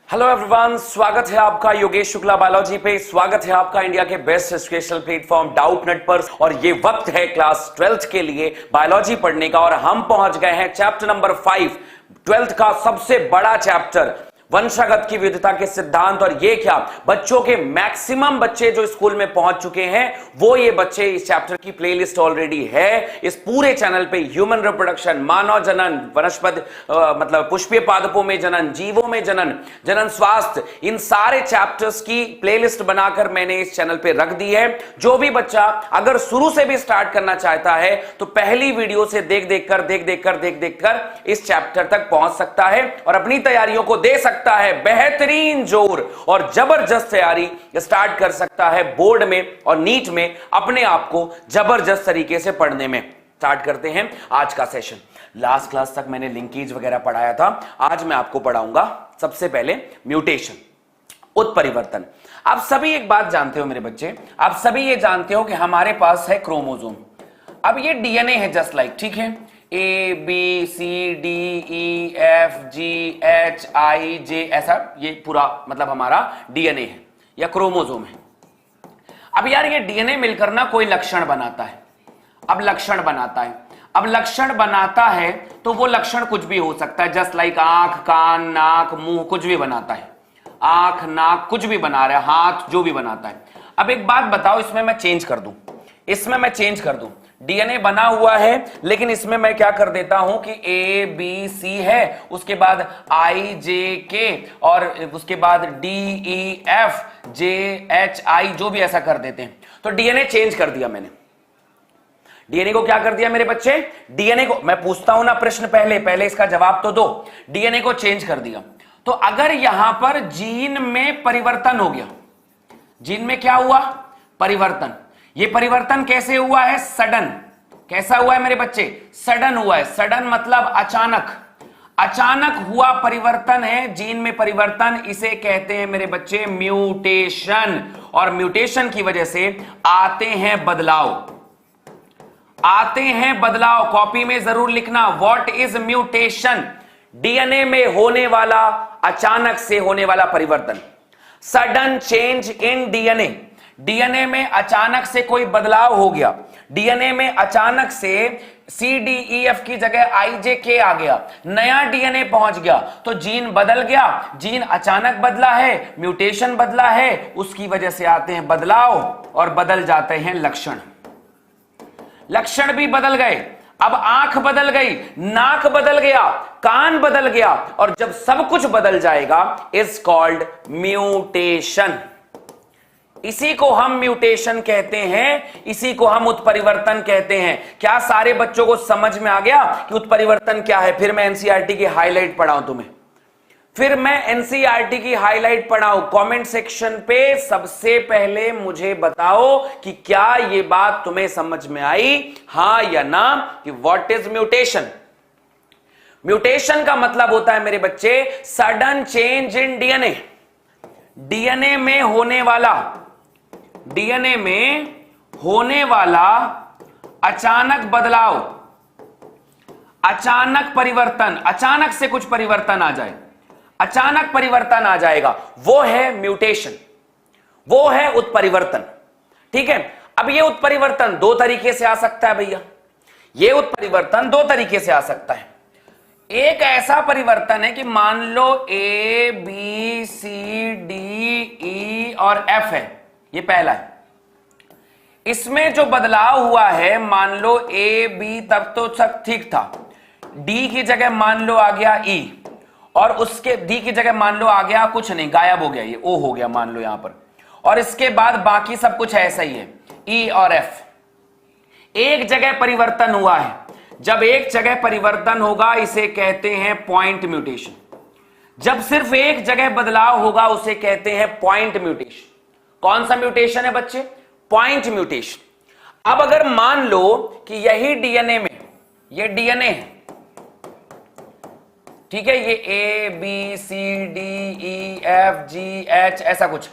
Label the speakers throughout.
Speaker 1: Hello everyone, स्वागत है आपका योगेश शुक्ला बायोलॉजी पे। स्वागत है आपका इंडिया के बेस्ट एजुकेशनल प्लेटफॉर्म डाउटनेट पर। और ये वक्त है क्लास 12th के लिए बायोलॉजी पढ़ने का और हम पहुंच गए हैं चैप्टर नंबर 5, 12th का सबसे बड़ा चैप्टर, वंशागत की विविधता के सिद्धांत। और ये क्या, बच्चों के मैक्सिमम बच्चे जो स्कूल में पहुंच चुके हैं वो ये बच्चे इस चैप्टर की प्लेलिस्ट ऑलरेडी है इस पूरे चैनल पे। ह्यूमन रिप्रोडक्शन, मानव जनन, वनस्पति मतलब पुष्पीय पादपों में जनन, जीवों में जनन, जनन स्वास्थ्य, इन सारे चैप्टर्स की प्लेलिस्ट बनाकर मैंने इस चैनल पे रख दी है। जो भी बच्चा अगर शुरू से भी स्टार्ट करना चाहता है तो पहली वीडियो से देख देखकर इस चैप्टर तक पहुंच सकता है और अपनी तैयारियों को दे सकता है बेहतरीन जोर और जबरदस्त तैयारी स्टार्ट कर सकता है बोर्ड में और नीट में अपने आप को जबरदस्त तरीके से पढ़ने में। स्टार्ट करते हैं आज का सेशन। लास्ट क्लास तक मैंने लिंकेज वगैरह पढ़ाया था, आज मैं आपको पढ़ाऊंगा सबसे पहले म्यूटेशन, उत्परिवर्तन। आप सभी एक बात जानते हो मेरे बच्चे, आप सभी ये जानते हो कि हमारे पास है क्रोमोसोम। अब ये डीएनए है जस्ट लाइक, ठीक है, A B C D E F G H I J, ऐसा ये पूरा मतलब हमारा डीएनए है या क्रोमोसोम है। अब यार ये डीएनए मिलकर ना कोई लक्षण बनाता है। अब लक्षण बनाता है तो वो लक्षण कुछ भी हो सकता है, जस्ट लाइक आंख, कान, नाक, मुंह, कुछ भी बनाता है। आंख, नाक कुछ भी बना रहा है, हाथ जो भी बनाता है। अब एक बात बताओ, इसमें मैं चेंज कर दूं, डीएनए बना हुआ है लेकिन इसमें मैं क्या कर देता हूं कि ए बी सी है, उसके बाद आई जे के और उसके बाद D E F J H I, जो भी ऐसा कर देते हैं। तो डीएनए चेंज कर दिया मैंने। डीएनए को क्या कर दिया मेरे बच्चे, डीएनए को, मैं पूछता हूं ना प्रश्न, पहले इसका जवाब तो दो। डीएनए को चेंज कर दिया तो अगर यहां पर जीन में परिवर्तन हो गया, जीन में क्या हुआ, परिवर्तन। ये परिवर्तन कैसे हुआ है, सडन। कैसा हुआ है मेरे बच्चे, सडन हुआ है। सडन मतलब अचानक हुआ परिवर्तन है, जीन में परिवर्तन, इसे कहते हैं मेरे बच्चे म्यूटेशन। और म्यूटेशन की वजह से आते हैं बदलाव। कॉपी में जरूर लिखना, व्हाट इज म्यूटेशन। डीएनए में होने वाला, अचानक से होने वाला परिवर्तन, सडन चेंज इन डीएनए में अचानक से कोई बदलाव हो गया। डीएनए में अचानक से सी डी ई एफ की जगह आई जे के आ गया, नया डीएनए पहुंच गया तो जीन बदल गया। जीन अचानक बदला है, म्यूटेशन बदला है, उसकी वजह से आते हैं बदलाव और बदल जाते हैं लक्षण। लक्षण भी बदल गए, अब आंख बदल गई, नाक बदल गया, कान बदल गया, और जब सब कुछ बदल जाएगा इज कॉल्ड म्यूटेशन। इसी को हम म्यूटेशन कहते हैं, इसी को हम उत्परिवर्तन कहते हैं। क्या सारे बच्चों को समझ में आ गया कि उत्परिवर्तन क्या है? फिर मैं एनसीईआरटी की हाईलाइट पढ़ाऊं तुम्हें, कमेंट सेक्शन पे सबसे पहले मुझे बताओ कि क्या ये बात तुम्हें समझ में आई, हां या ना, कि व्हाट इज म्यूटेशन। म्यूटेशन का मतलब होता है मेरे बच्चे सडन चेंज इन डीएनए में होने वाला अचानक बदलाव, अचानक परिवर्तन, अचानक से कुछ परिवर्तन आ जाए, अचानक परिवर्तन आ जाएगा, वो है म्यूटेशन, वो है उत्परिवर्तन। ठीक है, अब ये उत्परिवर्तन दो तरीके से आ सकता है भैया, ये उत्परिवर्तन दो तरीके से आ सकता है। एक ऐसा परिवर्तन है कि मान लो ए बी सी डी ई और एफ है, ये पहला है। इसमें जो बदलाव हुआ है, मान लो ए बी तब तो सब ठीक था, डी की जगह मान लो आ गया ई, और उसके डी की जगह मान लो आ गया कुछ नहीं, गायब हो गया, ये ओ हो गया मान लो यहां पर, और इसके बाद बाकी सब कुछ ऐसा ही है, ई और एफ। एक जगह परिवर्तन हुआ है, जब एक जगह परिवर्तन होगा इसे कहते हैं पॉइंट म्यूटेशन। जब सिर्फ एक जगह बदलाव होगा उसे कहते हैं पॉइंट म्यूटेशन। कौन सा म्यूटेशन है बच्चे, पॉइंट म्यूटेशन। अब अगर मान लो कि यही डीएनए में, ये डीएनए है, ठीक है, ये A B C D E F G H ऐसा कुछ,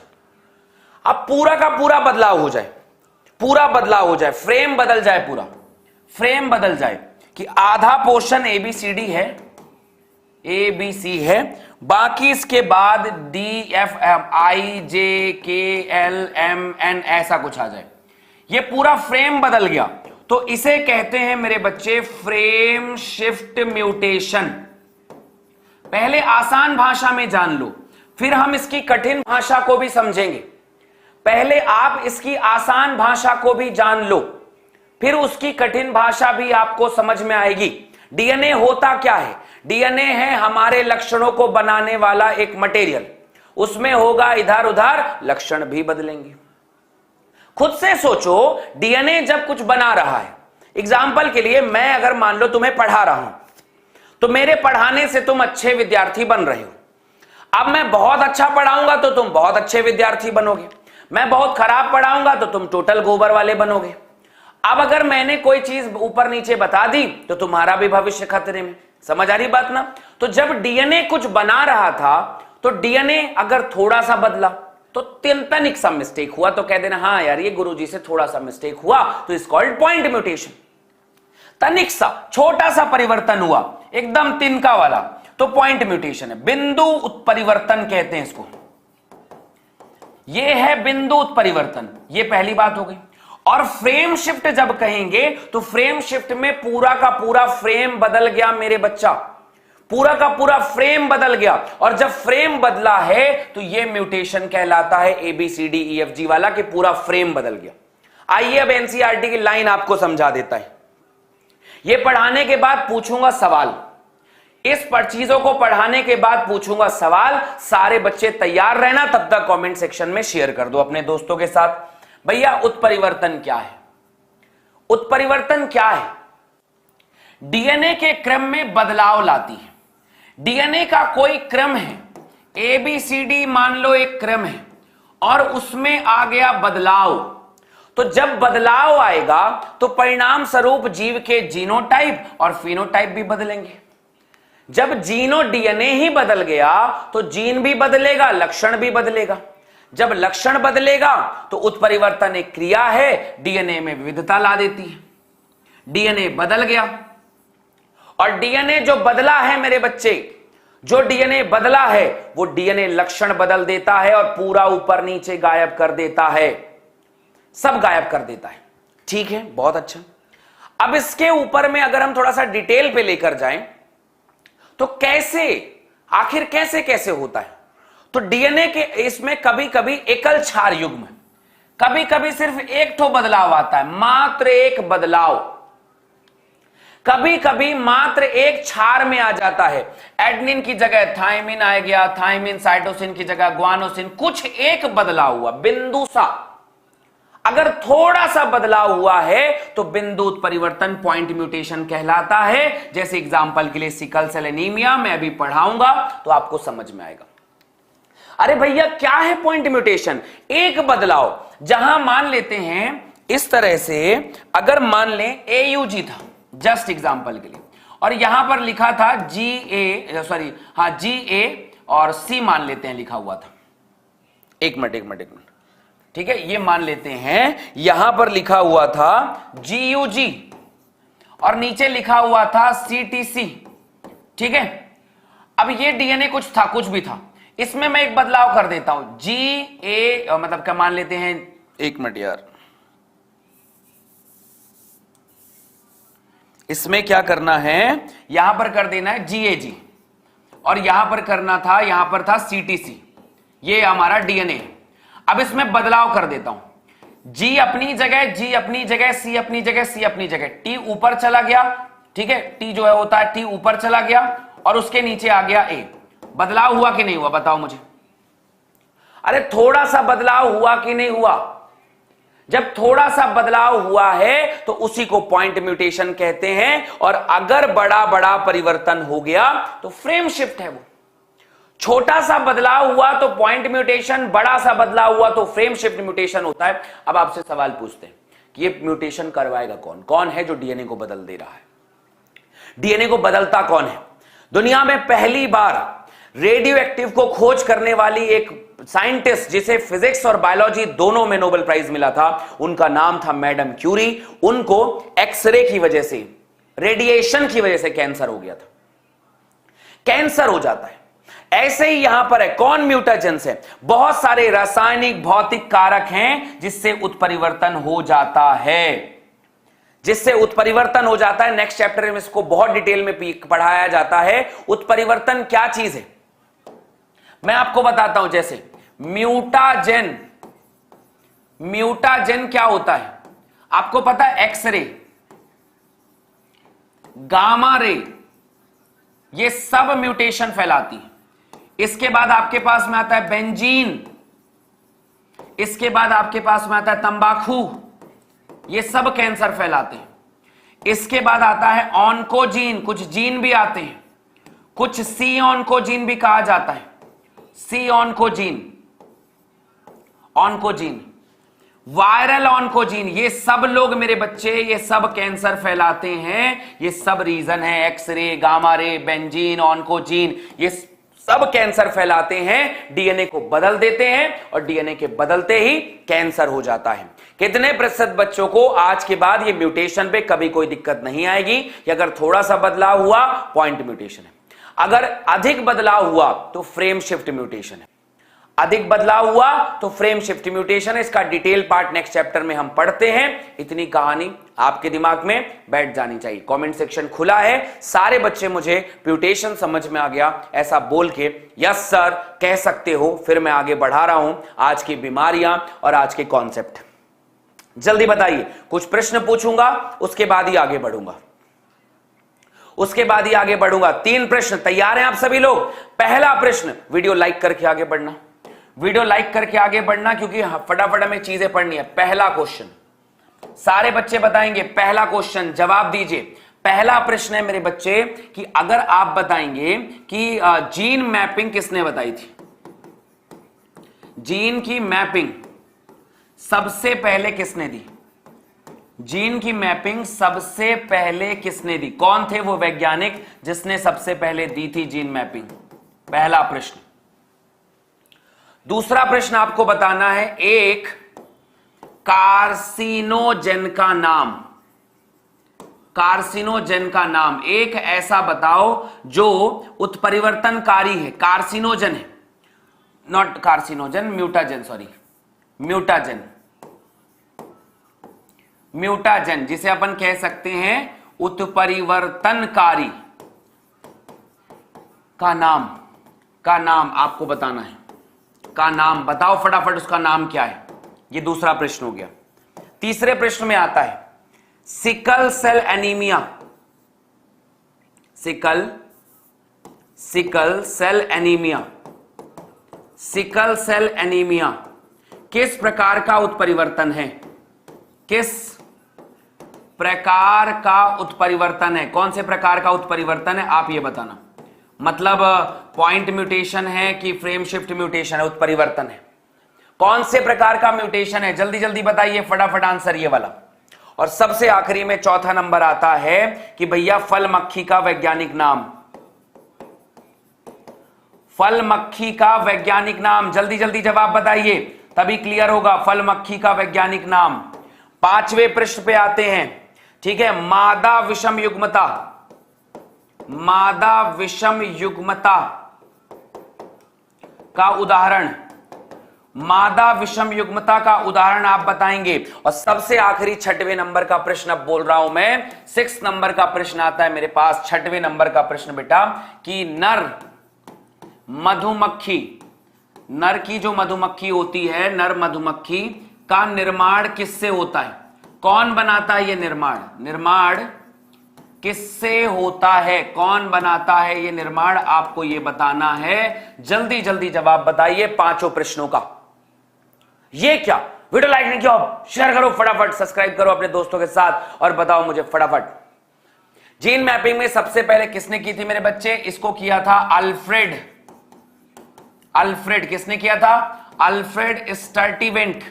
Speaker 1: अब पूरा का पूरा बदलाव हो जाए, फ्रेम बदल जाए, कि आधा पोर्शन एबीसीडी है, ए बी सी है, बाकी इसके बाद डी एफ आई जे के एल एम एन ऐसा कुछ आ जाए, ये पूरा फ्रेम बदल गया, तो इसे कहते हैं मेरे बच्चे फ्रेम शिफ्ट म्यूटेशन। पहले आसान भाषा में जान लो, फिर हम इसकी कठिन भाषा को भी समझेंगे। पहले आप इसकी आसान भाषा को भी जान लो, फिर उसकी कठिन भाषा भी आपको समझ में आएगी। डीएनए होता क्या है? डीएनए है हमारे लक्षणों को बनाने वाला एक मटेरियल, उसमें होगा इधर उधर, लक्षण भी बदलेंगे। खुद से सोचो, डीएनए जब कुछ बना रहा है, एग्जाम्पल के लिए मैं अगर मान लो तुम्हें पढ़ा रहा हूं, तो मेरे पढ़ाने से तुम अच्छे विद्यार्थी बन रहे हो। अब मैं बहुत अच्छा पढ़ाऊंगा तो तुम बहुत अच्छे विद्यार्थी बनोगे, मैं बहुत खराब पढ़ाऊंगा तो तुम टोटल गोबर वाले बनोगे। अब अगर मैंने कोई चीज ऊपर नीचे बता दी तो तुम्हारा भी भविष्य खतरे में। समझ आ रही बात ना? तो जब डीएनए कुछ बना रहा था, तो डीएनए अगर थोड़ा सा बदला तो तनिक सा मिस्टेक हुआ, तो कह देना हाँ यार ये गुरुजी से थोड़ा सा मिस्टेक हुआ, तो इस कॉल्ड पॉइंट म्यूटेशन। तनिक सा छोटा सा परिवर्तन हुआ, एकदम तिनका वाला, तो पॉइंट म्यूटेशन है। बिंदु उत्परिवर्तन कहते हैं इसको, ये है बिंदु उत्परिवर्तन। ये पहली बात हो गई। और फ्रेम शिफ्ट जब कहेंगे तो फ्रेम शिफ्ट में पूरा का पूरा फ्रेम बदल गया मेरे बच्चा, पूरा का पूरा फ्रेम बदल गया। और जब फ्रेम बदला है तो यह म्यूटेशन कहलाता है ABCDEFG वाला, कि पूरा फ्रेम बदल गया। आइए अब एनसीईआरटी की लाइन आपको समझा देता है। यह पढ़ाने के बाद पूछूंगा सवाल, इस पर चीजों को पढ़ाने के बाद पूछूंगा सवाल। सारे बच्चे तैयार रहना, तब तक कमेंट सेक्शन में शेयर कर दो अपने दोस्तों के साथ। भैया उत्परिवर्तन क्या है? उत्परिवर्तन क्या है? डीएनए के क्रम में बदलाव लाती है। डीएनए का कोई क्रम है, ABCD मान लो एक क्रम है, और उसमें आ गया बदलाव। तो जब बदलाव आएगा तो परिणाम स्वरूप जीव के जीनोटाइप और फिनोटाइप भी बदलेंगे। जब जीनो डीएनए ही बदल गया तो जीन भी बदलेगा, लक्षण भी बदलेगा। जब लक्षण बदलेगा तो उत्परिवर्तन एक क्रिया है, डीएनए में विविधता ला देती है। डीएनए बदल गया, और डीएनए जो बदला है मेरे बच्चे, जो डीएनए बदला है वो डीएनए लक्षण बदल देता है और पूरा ऊपर नीचे गायब कर देता है, सब गायब कर देता है। ठीक है, बहुत अच्छा। अब इसके ऊपर में अगर हम थोड़ा सा डिटेल पे लेकर जाएं तो कैसे, आखिर कैसे कैसे होता है? तो डीएनए के इसमें कभी कभी एकल क्षार युग्म, कभी कभी सिर्फ एक ठो बदलाव आता है, मात्र एक बदलाव। कभी कभी मात्र एक क्षार में आ जाता है, एडेनिन की जगह थायमिन आ गया, थायमिन साइटोसिन की जगह ग्वानोसिन, कुछ एक बदलाव हुआ, बिंदु सा। अगर थोड़ा सा बदलाव हुआ है तो बिंदु उत्परिवर्तन पॉइंट म्यूटेशन कहलाता है। जैसे एग्जांपल के लिए सिकल सेल एनीमिया मैं अभी पढ़ाऊंगा तो आपको समझ में आएगा। अरे भैया क्या है पॉइंट म्यूटेशन? एक बदलाव, जहां मान लेते हैं इस तरह से, अगर मान लें AUG था, जस्ट एग्जांपल के लिए, और यहां पर लिखा था GA और C मान लेते हैं लिखा हुआ था। एक मिनट, ठीक है, ये मान लेते हैं यहां पर लिखा हुआ था GUG और नीचे लिखा हुआ था CTC। ठीक है, अब ये डीएनए कुछ था, कुछ भी था, इसमें मैं एक बदलाव कर देता हूं, GA मतलब क्या मान लेते हैं, एक मिनट यार, इसमें क्या करना है, यहां पर कर देना है GAG और यहां पर करना था, यहां पर था CTC। ये हमारा डीएनए। अब इसमें बदलाव कर देता हूं, G अपनी जगह, G अपनी जगह, C अपनी जगह, C अपनी जगह, T ऊपर चला गया। ठीक है, T जो है होता है T ऊपर चला गया और उसके नीचे आ गया A। बदलाव हुआ कि नहीं हुआ बताओ मुझे? अरे थोड़ा सा बदलाव हुआ कि नहीं हुआ? जब थोड़ा सा बदलाव हुआ है तो उसी को पॉइंट म्यूटेशन कहते हैं। और अगर बड़ा बड़ा परिवर्तन हो गया तो फ्रेम शिफ्ट है। वो छोटा सा बदलाव हुआ तो पॉइंट म्यूटेशन, बड़ा सा बदलाव हुआ तो फ्रेम शिफ्ट म्यूटेशन होता है। अब आपसे सवाल पूछते हैं कि ये म्यूटेशन करवाएगा कौन? कौन है जो डीएनए को बदल दे रहा है? डीएनए को बदलता कौन है? दुनिया में पहली बार रेडियो एक्टिव को खोज करने वाली एक साइंटिस्ट जिसे फिजिक्स और बायोलॉजी दोनों में नोबेल प्राइज मिला था, उनका नाम था मैडम क्यूरी। उनको एक्सरे की वजह से, रेडिएशन की वजह से कैंसर हो गया था। कैंसर हो जाता है। ऐसे ही यहां पर है, कौन म्यूटाजेंस है? बहुत सारे रासायनिक भौतिक कारक हैं जिससे उत्परिवर्तन हो जाता है, जिससे उत्परिवर्तन हो जाता है। नेक्स्ट चैप्टर में इसको बहुत डिटेल में पढ़ाया जाता है। उत्परिवर्तन क्या चीज है मैं आपको बताता हूं। जैसे म्यूटाजेन, म्यूटाजेन क्या होता है आपको पता है? एक्सरे, गामा रे, ये सब म्यूटेशन फैलाती है। इसके बाद आपके पास में आता है बेंजीन, इसके बाद आपके पास में आता है तंबाकू, ये सब कैंसर फैलाते हैं। इसके बाद आता है ऑन्कोजीन, कुछ जीन भी आते हैं, कुछ सी ऑन्कोजीन भी कहा जाता है, सी ऑन्कोजीन, ऑन्कोजीन, वायरल ऑन्कोजीन, ये सब लोग मेरे बच्चे ये सब कैंसर फैलाते हैं। ये सब रीजन है, x ray, gamma ray, benzene, oncogene, ये सब कैंसर फैलाते हैं, डीएनए को बदल देते हैं और डीएनए के बदलते ही कैंसर हो जाता है। कितने प्रतिशत बच्चों को आज के बाद ये म्यूटेशन पे कभी कोई दिक्कत नहीं आएगी? कि अगर थोड़ा सा बदलाव हुआ पॉइंट म्यूटेशन है, अगर अधिक बदलाव हुआ तो फ्रेम शिफ्ट म्यूटेशन है, अधिक बदलाव हुआ तो फ्रेम शिफ्ट म्यूटेशन है। इसका डिटेल पार्ट नेक्स्ट चैप्टर में हम पढ़ते हैं। इतनी कहानी आपके दिमाग में बैठ जानी चाहिए। कमेंट सेक्शन खुला है, सारे बच्चे मुझे म्यूटेशन समझ में आ गया ऐसा बोल के यस सर कह सकते हो। फिर मैं आगे बढ़ा रहा हूं आज की बीमारियां और आज के कॉन्सेप्ट। जल्दी बताइए, कुछ प्रश्न पूछूंगा उसके बाद ही आगे बढ़ूंगा, उसके बाद ही आगे बढ़ूंगा। 3 प्रश्न तैयार हैं आप सभी लोग? पहला प्रश्न, वीडियो लाइक करके आगे बढ़ना, वीडियो लाइक करके आगे बढ़ना, क्योंकि फटाफट हमें चीजें पढ़नी है। पहला क्वेश्चन सारे बच्चे बताएंगे, पहला क्वेश्चन जवाब दीजिए। पहला प्रश्न है मेरे बच्चे कि अगर आप बताएंगे कि जीन मैपिंग किसने बताई थी? जीन की मैपिंग सबसे पहले किसने दी? जीन की मैपिंग सबसे पहले किसने दी? कौन थे वो वैज्ञानिक जिसने सबसे पहले दी थी जीन मैपिंग? पहला प्रश्न। दूसरा प्रश्न आपको बताना है एक कार्सिनोजेन का नाम, कार्सिनोजेन का नाम एक ऐसा बताओ जो उत्परिवर्तनकारी है। कार्सिनोजन है, not carcinogen, mutagen, sorry mutagen, mutagen जिसे अपन कह सकते हैं उत्परिवर्तनकारी का नाम आपको बताना है। का नाम बताओ फटाफट, उसका नाम क्या है? ये दूसरा प्रश्न हो गया। तीसरे प्रश्न में आता है sickle cell anaemia, sickle cell anaemia, sickle cell anaemia किस प्रकार का उत्परिवर्तन है? किस प्रकार का उत्परिवर्तन है? कौन से प्रकार का उत्परिवर्तन है आप ये बताना। मतलब पॉइंट म्यूटेशन है कि फ्रेम शिफ्ट म्यूटेशन है, उत्परिवर्तन है? कौन से प्रकार का म्यूटेशन है? जल्दी जल्दी बताइए फटाफट आंसर ये वाला। और सबसे आखिरी में चौथा नंबर आता है कि भैया फल मक्खी का वैज्ञानिक नाम, फल मक्खी का वैज्ञानिक नाम, जल्दी जल्दी जवाब बताइए तभी क्लियर होगा। फल मक्खी का वैज्ञानिक नाम। 5वें प्रश्न पे आते हैं, ठीक है। मादा विषम युग्मता, मादा विषम युग्मता का उदाहरण, मादा विषम युग्मता का उदाहरण आप बताएंगे। और सबसे आखिरी 6वें नंबर का प्रश्न अब बोल रहा हूं मैं, 6 नंबर का प्रश्न आता है मेरे पास। 6वें नंबर का प्रश्न बेटा कि नर मधुमक्खी, नर की जो मधुमक्खी होती है, नर मधुमक्खी का निर्माण किससे होता है? कौन बनाता है ये निर्माण? निर्माण किससे होता है? कौन बनाता है ये निर्माण? आपको ये बताना है। जल्दी जल्दी जवाब बताइए 5 प्रश्नों का। ये क्या वीडियो लाइक नहीं किया? शेयर करो फटाफट, सब्सक्राइब करो अपने दोस्तों के साथ और बताओ मुझे फटाफट। जीन मैपिंग में सबसे पहले किसने की थी मेरे बच्चे? इसको किया था अल्फ्रेड, अल्फ्रेड किसने किया था? अल्फ्रेड स्टर्टिवेंट।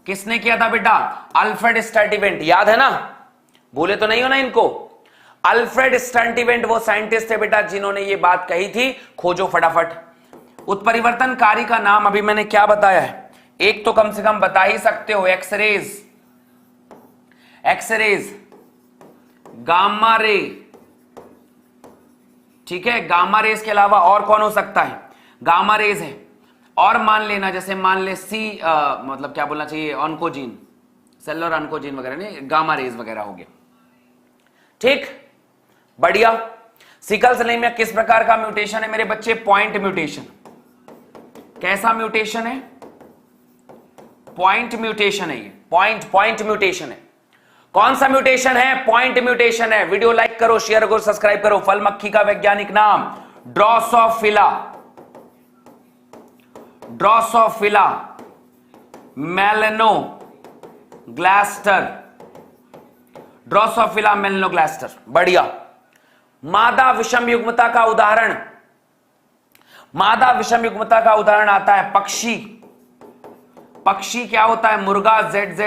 Speaker 1: किसने किया था बेटा? अल्फ्रेड स्टर्टिवेंट। याद है ना? भूले तो नहीं हो ना इनको? अल्फ्रेड स्टर्टिवेंट वो साइंटिस्ट थे बेटा जिन्होंने ये बात कही थी। खोजो फटाफट। उत्परिवर्तनकारी का नाम अभी मैंने क्या बताया है? एक तो कम से कम बता ही सकते हो, एक्सरेज, एक्सरेज, गामा रे, ठीक है, गामा रेज के अलावा और कौन हो सकता है? गामा रेज है, और मान लेना जैसे मान ले मतलब क्या बोलना चाहिए, ऑन्कोजीन, सेलुलर ऑन्कोजीन वगैरह नहीं, गामा रेज वगैरह हो गया। ठीक, बढ़िया। सिकल सेल एनीमिया किस प्रकार का म्यूटेशन है मेरे बच्चे? Point mutation. कैसा म्यूटेशन है? पॉइंट म्यूटेशन है ये, पॉइंट म्यूटेशन है। कौन सा म्यूटेशन है? पॉइंट म्यूटेशन है। वीडियो लाइक करो, शेयर करो, सब्सक्राइब करो। फल मक्खी का वैज्ञानिक नाम ड्रोसोफिला, ड्रोसोफिला मेलनोग्लास्टर, ड्रोसोफिला मेलनोग्लास्टर। बढ़िया। मादा विषम युग्मता का उदाहरण, मादा विषम युग्मता का उदाहरण आता है पक्षी। पक्षी क्या होता है? मुर्गा, ZZ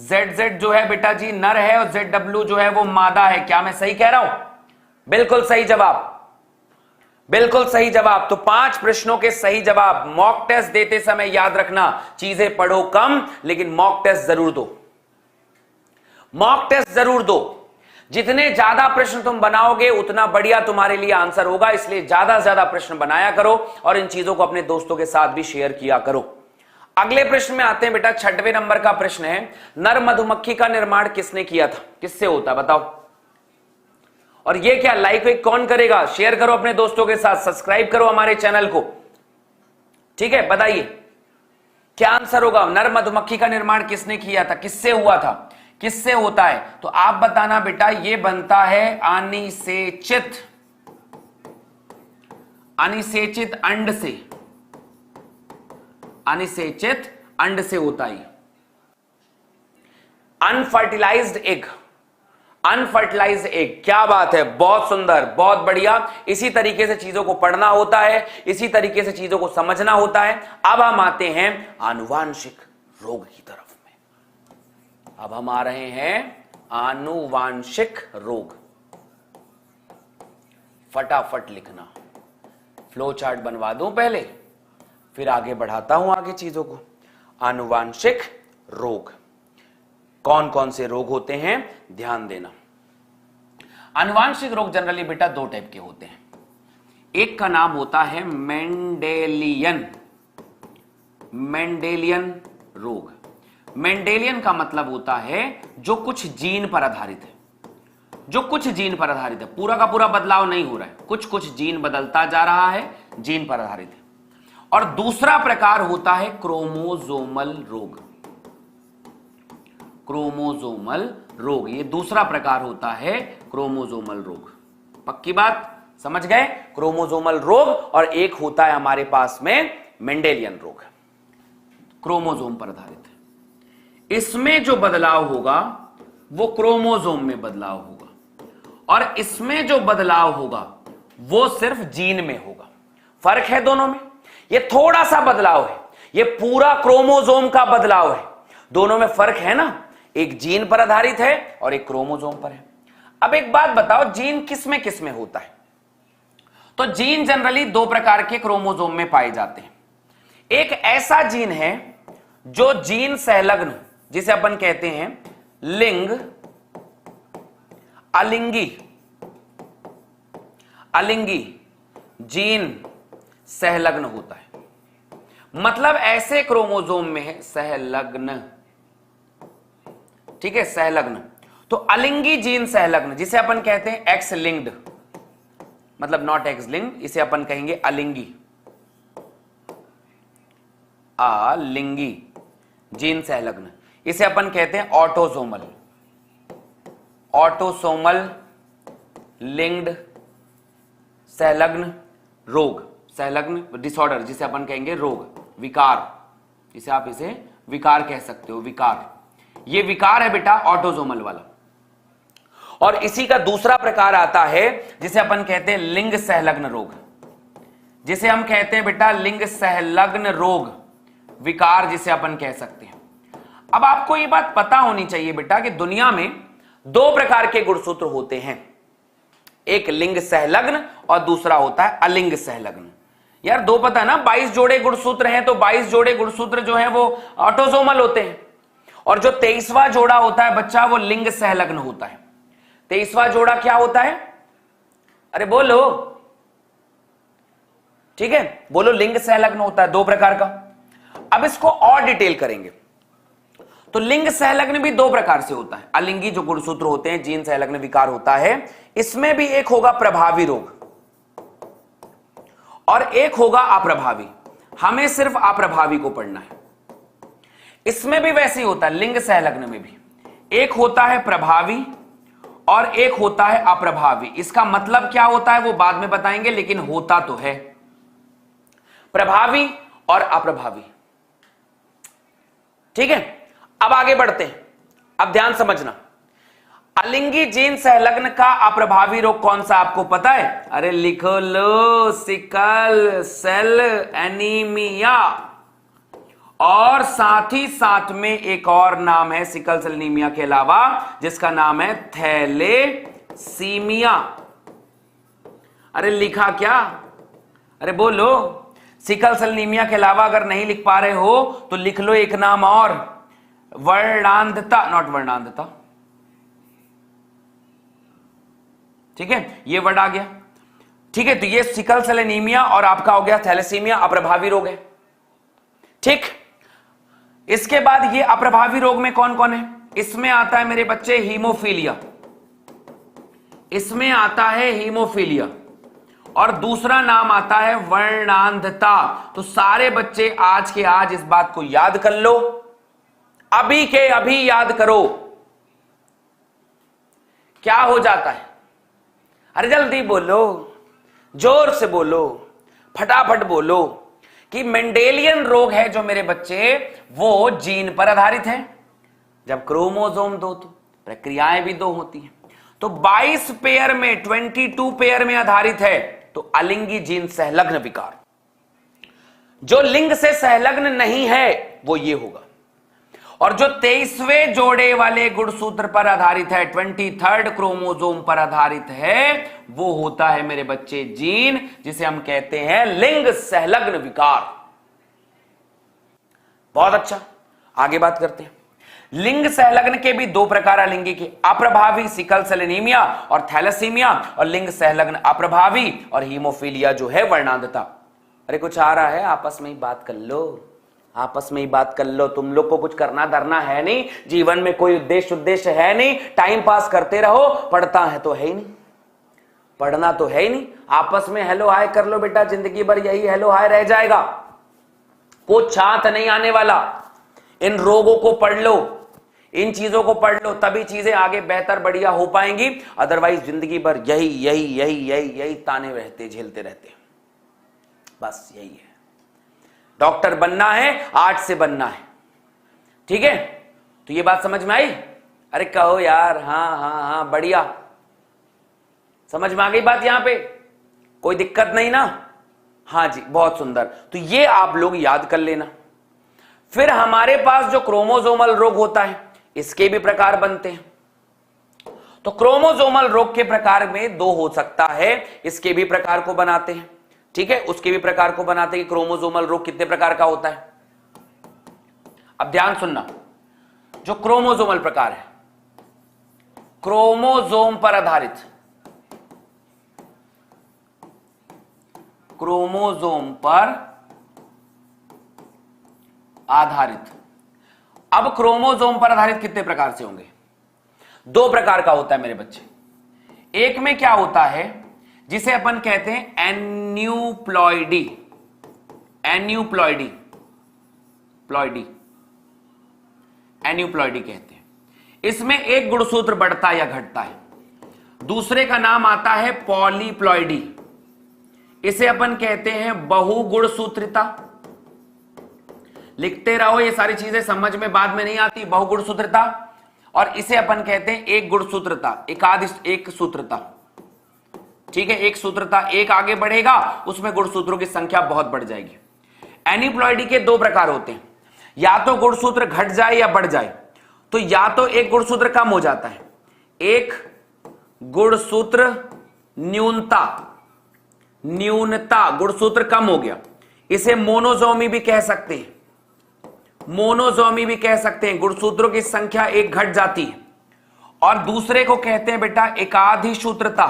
Speaker 1: ZZ जो है बेटा जी नर है और ZW जो है वो मादा है। क्या मैं सही कह रहा हूं? बिल्कुल सही जवाब, बिल्कुल सही जवाब। तो 5 प्रश्नों के सही जवाब। मॉक टेस्ट देते समय याद रखना, चीजें पढ़ो कम लेकिन मॉक टेस्ट जरूर दो, मॉक टेस्ट जरूर दो। जितने ज्यादा प्रश्न तुम बनाओगे उतना बढ़िया तुम्हारे लिए आंसर होगा, इसलिए ज्यादा से ज्यादा प्रश्न बनाया करो और इन चीजों को अपने दोस्तों के साथ भी शेयर किया करो। अगले प्रश्न में आते हैं बेटा, 6वें नंबर का प्रश्न है, नर मधुमक्खी का निर्माण किसने किया था? किससे होता बताओ? और ये क्या लाइक कौन करेगा? शेयर करो अपने दोस्तों के साथ, सब्सक्राइब करो हमारे चैनल को। ठीक है, बताइए क्या आंसर होगा? नर मधुमक्खी का निर्माण किसने किया था? किससे हुआ था? किससे होता है? तो आप बताना बेटा। ये बनता है अनिषेचित, अनिषेचित अंड से, अनिषेचित अंड से होता है। Unfertilised egg, unfertilised egg. क्या बात है, बहुत सुंदर, बहुत बढ़िया। इसी तरीके से चीजों को पढ़ना होता है, इसी तरीके से चीजों को समझना होता है। अब हम आते हैं आनुवांशिक रोग की तरफ में। अब हम आ रहे हैं आनुवांशिक रोग। फटाफट लिखना, फ्लो चार्ट बनवा दूं पहले, फिर आगे बढ़ाता हूं आगे चीजों को। आनुवांशिक रोग, कौन कौन से रोग होते हैं ध्यान देना। आनुवांशिक रोग जनरली बेटा 2 टाइप के होते हैं। एक का नाम होता है मेंडेलियन, मेंडेलियन रोग। मेंडेलियन का मतलब होता है जो कुछ जीन पर आधारित है, जो कुछ जीन पर आधारित है, पूरा का पूरा बदलाव नहीं हो रहा है, कुछ कुछ जीन बदलता जा रहा है, जीन पर आधारित है। और दूसरा प्रकार होता है क्रोमोसोमल रोग, क्रोमोसोमल रोग। ये दूसरा प्रकार होता है क्रोमोसोमल रोग। पक्की बात, समझ गए? क्रोमोसोमल रोग और एक होता है हमारे पास में मेंडेलियन रोग, क्रोमोसोम पर आधारित है। इसमें जो बदलाव होगा वो क्रोमोसोम में बदलाव होगा, और इसमें जो बदलाव होगा वो सिर्फ जीन में होगा। फर्क है दोनों में, ये थोड़ा सा बदलाव है, ये पूरा क्रोमोसोम का बदलाव है। दोनों में फर्क है ना, एक जीन पर आधारित है और एक क्रोमोसोम पर है। अब एक बात बताओ, जीन किसमें किसमें होता है? तो जीन जनरली 2 प्रकार के क्रोमोसोम में पाए जाते हैं। एक ऐसा जीन है जो जीन संलग्न, जिसे अपन कहते हैं लिंग अलिंगी, अलिंगी जीन संलग्न होता है। मतलब ऐसे क्रोमोसोम में है संलग्न, ठीक है, संलग्न। तो अलिंगी जीन संलग्न, जिसे अपन कहते हैं एक्स लिंक्ड, मतलब नॉट एक्स लिंक्ड, इसे अपन कहेंगे अलिंगी, अलिंगी जीन संलग्न। इसे अपन कहते हैं ऑटोसोमल, ऑटोसोमल लिंक्ड संलग्न रोग, संलग्न डिसऑर्डर, जिसे अपन कहेंगे रोग, विकार, इसे आप इसे विकार कह सकते हो, विकार। ये विकार है बेटा ऑटोसोमल वाला। और इसी का दूसरा प्रकार आता है जिसे अपन कहते हैं लिंग संलग्न रोग, जिसे हम कहते हैं बेटा लिंग संलग्न रोग, विकार जिसे अपन कह सकते हैं। अब आपको ये बात पता होनी चाहिए बेटा कि दुनिया में 2 प्रकार के गुणसूत्र होते हैं, एक लिंग संलग्न और दूसरा होता है अलिंग संलग्न। यार 2 पता है ना, 22 जोड़े गुणसूत्र हैं, तो 22 जोड़े गुणसूत्र जो हैं वो ऑटोसोमल होते हैं, और जो 23वां जोड़ा होता है बच्चा वो लिंग संलग्न होता है। 23वां जोड़ा क्या होता है? अरे बोलो, ठीक है, बोलो। लिंग सहलग्न होता है दो प्रकार का। अब इसको और डिटेल करेंगे। तो लिंग सहलग्न भी दो प्रकार से होता है। अलिंगी जो गुणसूत्र होते हैं, जीन सहलग्न विकार होता है, इसमें भी एक होगा प्रभावी रोग और एक होगा अप्रभावी। हमें सिर्फ अप्रभावी को पढ़ना है। इसमें भी वैसे ही होता है, लिंग सहलग्न में भी एक होता है प्रभावी और एक होता है अप्रभावी। इसका मतलब क्या होता है वो बाद में बताएंगे, लेकिन होता तो है प्रभावी और अप्रभावी। ठीक है, अब आगे बढ़ते हैं। अब ध्यान समझना, अलिंगी जीन सहलग्न का अप्रभावी रोग कौन सा आपको पता है? अरे लिखो लो, सिकल सेल एनीमिया। और साथ ही साथ में एक और नाम है सिकल सेल एनीमिया के अलावा, जिसका नाम है थैलेसीमिया। अरे लिखा क्या? अरे बोलो। सिकल सेल एनीमिया के अलावा अगर नहीं लिख पा रहे हो तो लिख लो एक नाम और, वर्णांधता, नॉट वर्णांधता। ठीक है, ये वर्ड आ गया। ठीक है, तो ये सिकल सेल एनीमिया और आपका हो गया थैलेसीमिया, अप्रभावी रोग है। ठीक, इसके बाद ये अप्रभावी रोग में कौन कौन है? इसमें आता है मेरे बच्चे हीमोफीलिया, इसमें आता है हीमोफीलिया, और दूसरा नाम आता है वर्णांधता। तो सारे बच्चे आज के आज इस बात को याद कर लो, अभी के अभी याद करो। क्या हो जाता है? अरे जल्दी बोलो, जोर से बोलो, फटाफट बोलो कि मेंडेलियन रोग है जो मेरे बच्चे, वो जीन पर आधारित है। जब क्रोमोसोम दो तो प्रक्रियाएं भी दो होती हैं। तो 22 पेयर में, 22 पेयर में आधारित है। तो अलिंगी जीन सहलग्न विकार। जो लिंग से संलग्न नहीं है वो ये होगा। और जो 23वें जोड़े वाले गुणसूत्र पर आधारित है, 23rd क्रोमोसोम पर आधारित है, वो होता है मेरे बच्चे जीन, जिसे हम कहते हैं लिंग संलग्न विकार। बहुत अच्छा, आगे बात करते हैं। लिंग संलग्न के भी दो प्रकार अलिंगी के, अप्रभावी सिकल सेल एनीमिया और थैलेसीमिया, और लिंग संलग्न अप्रभावी और हीमोफीलिया जो है वर्णांधता। अरे कुछ आ रहा है, आपस में ही बात कर लो, आपस में ही बात कर लो। तुम लोग को कुछ करना धरना है नहीं, जीवन में कोई उद्देश्य है नहीं, टाइम पास करते रहो। पढ़ता है तो है ही नहीं, पढ़ना तो है ही नहीं। आपस में हेलो हाय कर लो बेटा, जिंदगी भर यही हेलो हाय रह जाएगा, कुछ छात नहीं आने वाला। इन रोगों को पढ़ लो, इन चीजों को पढ़ लो, तभी चीजें आगे बेहतर बढ़िया हो पाएंगी। अदरवाइज जिंदगी भर यही यही यही यही यही ताने रहते, झेलते रहते, बस यही है। डॉक्टर बनना है, आर्ट से बनना है, ठीक है। तो ये बात समझ में आई? अरे कहो यार, हाँ हाँ हाँ, बढ़िया, समझ में आ गई बात? यहां पे कोई दिक्कत नहीं ना? हाँ जी, बहुत सुंदर। तो ये आप लोग याद कर लेना। फिर हमारे पास जो क्रोमोसोमल रोग होता है, इसके भी प्रकार बनते हैं। तो क्रोमोसोमल रोग के प्रकार में दो हो सकता है, इसके भी प्रकार को बनाते हैं, ठीक है, उसके भी प्रकार को बनाते हैं कि क्रोमोसोमल रोग कितने प्रकार का होता है। अब ध्यान सुनना, जो क्रोमोसोमल प्रकार है, क्रोमोसोम पर आधारित, क्रोमोसोम पर आधारित। अब क्रोमोसोम पर आधारित कितने प्रकार से होंगे? दो प्रकार का होता है मेरे बच्चे। एक में क्या होता है, जिसे अपन कहते हैं एन्यूप्लॉइडी, एन्यूप्लॉइडी, प्लॉइडी, एन्यूप्लॉइडी कहते हैं। इसमें एक गुणसूत्र बढ़ता या घटता है। दूसरे का नाम आता है पॉलीप्लॉइडी, इसे अपन कहते हैं बहुगुणसूत्रिता। लिखते रहो, ये सारी चीजें समझ में बाद में नहीं आती। बहुगुणसूत्रता, और इसे अपन कहते हैं एक गुणसूत्रता, एक सूत्रता, ठीक है। एक सूत्रता, एक आगे बढ़ेगा, उसमें गुणसूत्रों की संख्या बहुत बढ़ जाएगी। एन्यूप्लॉइडी के दो प्रकार होते हैं, या तो गुणसूत्र घट जाए या बढ़ जाए। तो या तो एक गुणसूत्र कम हो जाता है, एक गुणसूत्र न्यूनता, न्यूनता गुणसूत्र कम हो गया, इसे मोनोजोमी भी कह सकते हैं, मोनोजोमी भी कह सकते हैं। गुणसूत्रों की संख्या एक घट जाती है। और दूसरे को कहते हैं बेटा एकाधिसूत्रता,